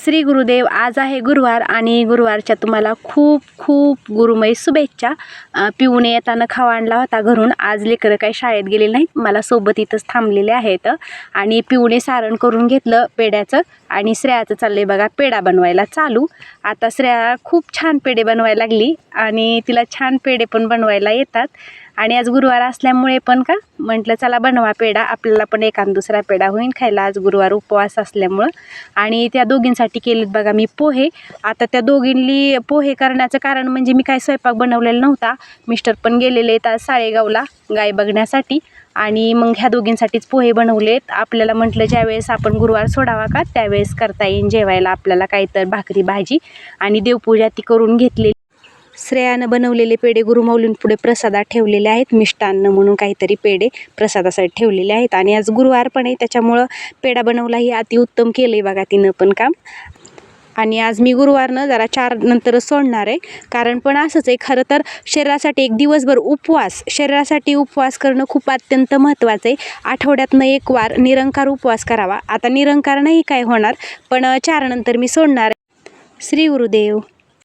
श्री गुरुदेव. आज आहे गुरुवार आणि गुरुवारच्या तुम्हाला खूप खूप गुरुमय शुभेच्छा. पिऊने येताना खावा आणला होता घरून. आज लेकरं काही शाळेत गेले नाहीत, मला सोबत इथंच थांबलेले आहेत आणि पिऊने सारण करून घेतलं पेड्याचं आणि श्रेयाचं चाललंय बघा पेढा बनवायला चालू. आता श्रेया खूप छान पेढे बनवायला लागली आणि तिला छान पेढे पण बनवायला येतात आणि आज गुरुवार असल्यामुळे पण का म्हटलं चला बनवा पेढा, आपल्याला पण एखाद दुसरा पेढा होईल खायला. आज गुरुवार उपवास असल्यामुळं. आणि त्या दोघींसाठी केलेत बघा मी पोहे. आता त्या दोघींनी पोहे करण्याचं कारण म्हणजे मी काय स्वयंपाक बनवलेला नव्हता, मिस्टर पण गेलेले आहेत आज साळेगावला गाय बघण्यासाठी आणि मग ह्या दोघींसाठीच पोहे बनवलेत. आपल्याला म्हटलं ज्यावेळेस आपण गुरुवार सोडावा का त्यावेळेस करता येईन जेवायला आपल्याला काहीतरी भाकरी भाजी. आणि देवपूजा ती करून घेतली. श्रेयानं बनवलेले पेढे गुरुमाऊलींपुढे प्रसादात ठेवलेले आहेत, मिष्टान्न म्हणून काहीतरी पेढे प्रसादासाठी ठेवलेले आहेत. आणि आज गुरुवार पण आहे त्याच्यामुळं पेढा बनवलाही अतिउत्तम केलं आहे बघा तिनं पण काम. आणि आज मी गुरुवारनं जरा 4 नंतरच सोडणार आहे, कारण पण असंच आहे खरं तर शरीरासाठी एक दिवसभर उपवास, शरीरासाठी उपवास करणं खूप अत्यंत महत्त्वाचं आहे. आठवड्यातनं 1 वार निरंकार उपवास करावा. आता निरंकार नाही काय होणार, पण 4 नंतर मी सोडणार आहे. श्री गुरुदेव.